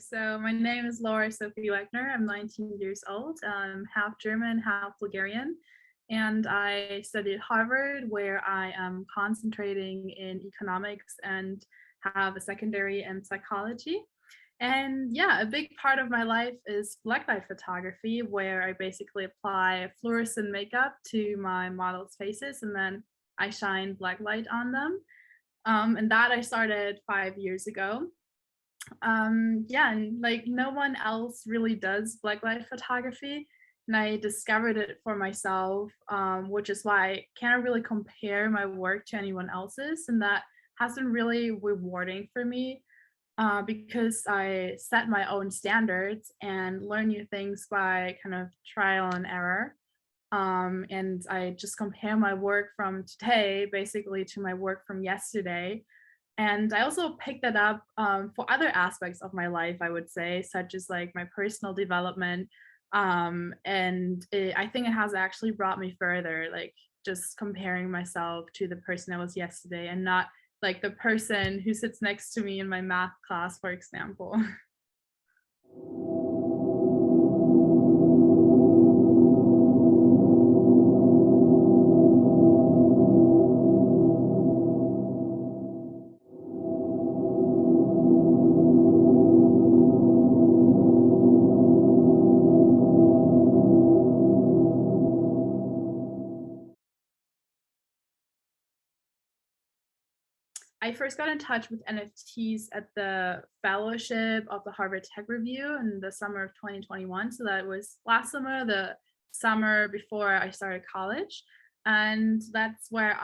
So my name is Laura Wegner. I'm 19 years old. I'm half German, half Bulgarian. And I studied at Harvard, where I am concentrating in economics and have a secondary in psychology. And yeah, a big part of my life is blacklight photography, where I basically apply fluorescent makeup to my models' faces and then I shine black light on them. And that I started 5 years ago. Yeah, and like no one else really does blacklight photography, and I discovered it for myself, which is why I can't really compare my work to anyone else's, and that has been really rewarding for me, because I set my own standards and learn new things by kind of trial and error. And I just compare my work from today basically to my work from yesterday, and I also picked that up for other aspects of my life, I would say, such as like my personal development. I think it has actually brought me further, like just comparing myself to the person I was yesterday and not like the person who sits next to me in my math class, for example. I first got in touch with NFTs at the fellowship of the Harvard Tech Review in the summer of 2021. So that was last summer, the summer before I started college. And that's where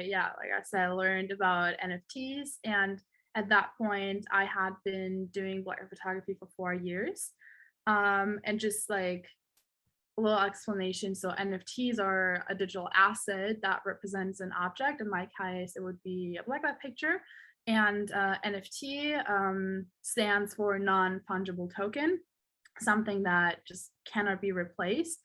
yeah, like I said, I learned about NFTs. And at that point, I had been doing black photography for 4 years. And just like a little explanation. So NFTs are a digital asset that represents an object. In my case, it would be a blacklight picture. And NFT stands for non-fungible token, something that just cannot be replaced.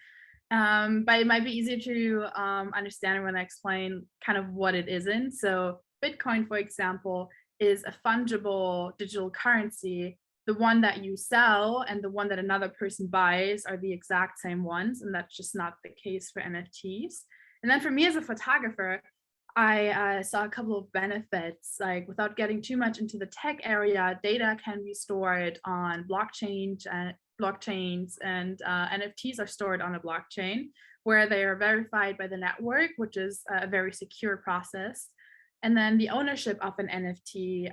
But it might be easier to understand when I explain kind of what it isn't. So Bitcoin, for example, is a fungible digital currency. The one that you sell and the one that another person buys are the exact same ones, and that's just not the case for NFTs. And then for me as a photographer, I saw a couple of benefits. Like without getting too much into the tech area, data can be stored on blockchains, and NFTs are stored on a blockchain where they are verified by the network, which is a very secure process. And then the ownership of an NFT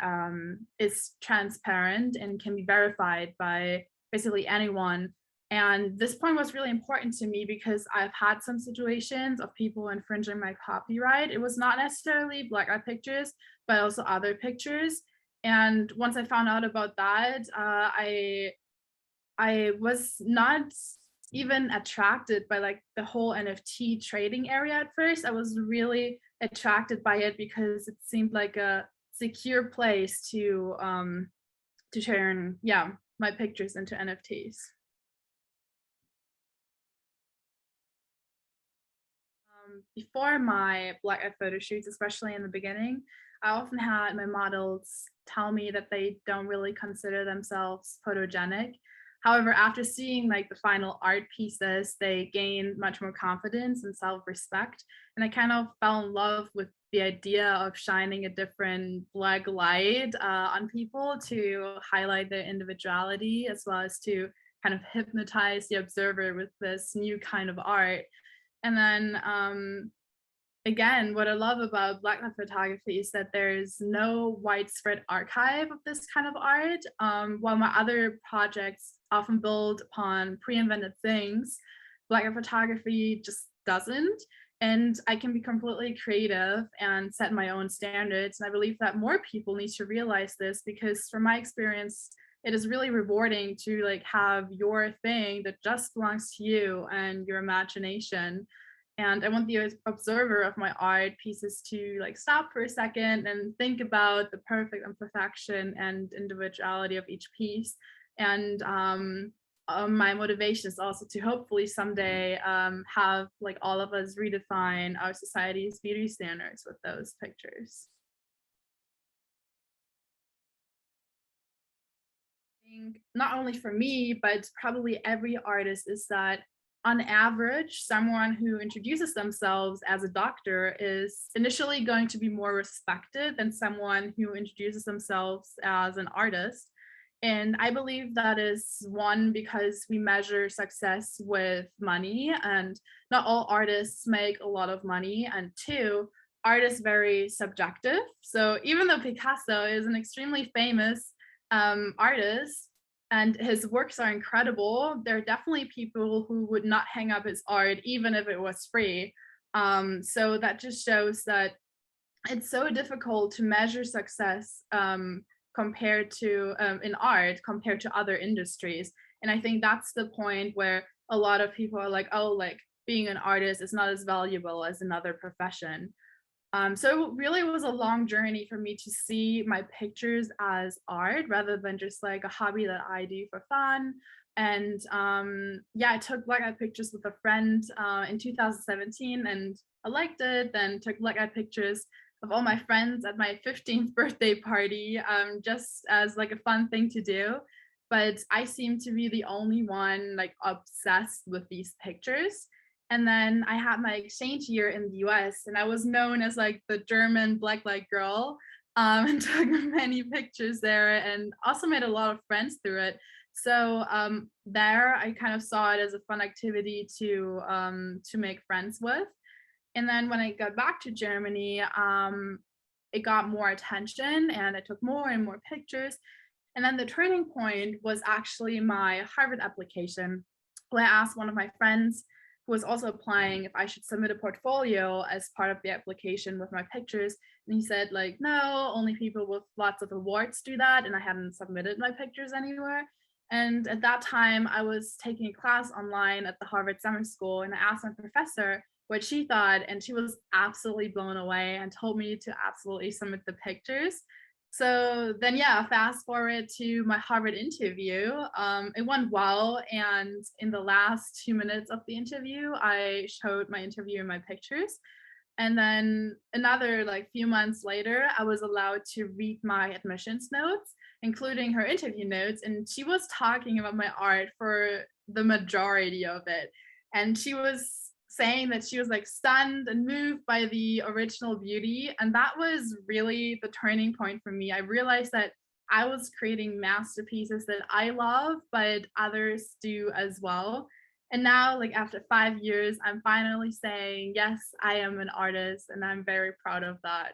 is transparent and can be verified by basically anyone. And this point was really important to me because I've had some situations of people infringing my copyright. It was not necessarily black eye pictures, but also other pictures. And once I found out about that, I was not even attracted by like the whole NFT trading area at first. I was really attracted by it because it seemed like a secure place to turn, yeah, my pictures into NFTs. Before my black eye photo shoots, especially in the beginning, I often had my models tell me that they don't really consider themselves photogenic. However, after seeing like the final art pieces, they gain much more confidence and self-respect. And I kind of fell in love with the idea of shining a different black light on people to highlight their individuality, as well as to kind of hypnotize the observer with this new kind of art. And then again, what I love about blacklight photography is that there's no widespread archive of this kind of art. While my other projects often build upon pre-invented things, blacklight photography just doesn't. And I can be completely creative and set my own standards. And I believe that more people need to realize this because from my experience, it is really rewarding to like have your thing that just belongs to you and your imagination. And I want the observer of my art pieces to like stop for a second and think about the perfect imperfection and individuality of each piece. And my motivation is also to hopefully someday have like all of us redefine our society's beauty standards with those pictures. think not only for me, but probably every artist is that on average, someone who introduces themselves as a doctor is initially going to be more respected than someone who introduces themselves as an artist. And I believe that is one, because we measure success with money, and not all artists make a lot of money. And two, art is very subjective. So even though Picasso is an extremely famous artist and his works are incredible, there are definitely people who would not hang up his art even if it was free. So that just shows that it's so difficult to measure success compared to in art compared to other industries. And I think that's the point where a lot of people are like, oh, like being an artist is not as valuable as another profession. So it really was a long journey for me to see my pictures as art rather than just like a hobby that I do for fun. And yeah, I took black-eye pictures with a friend in 2017, and I liked it. Then took black-eye pictures of all my friends at my 15th birthday party, just as like a fun thing to do. But I seem to be the only one like obsessed with these pictures. And then I had my exchange year in the US, and I was known as like the German blacklight girl, and took many pictures there and also made a lot of friends through it. So there I kind of saw it as a fun activity to make friends with. And then when I got back to Germany, it got more attention and I took more and more pictures. And then the turning point was actually my Harvard application, where I asked one of my friends who was also applying if I should submit a portfolio as part of the application with my pictures. And he said, like, no, only people with lots of awards do that. And I hadn't submitted my pictures anywhere. And at that time, I was taking a class online at the Harvard Summer School, and I asked my professor what she thought, and she was absolutely blown away and told me to absolutely submit the pictures. So then, yeah, fast forward to my Harvard interview. It went well, and in the last 2 minutes of the interview, I showed my interview and my pictures. And then another like few months later, I was allowed to read my admissions notes, including her interview notes, and she was talking about my art for the majority of it. And she was saying that she was like stunned and moved by the original beauty. And that was really the turning point for me. I realized that I was creating masterpieces that I love, but others do as well. And now, like after 5 years, I'm finally saying, yes, I am an artist, and I'm very proud of that.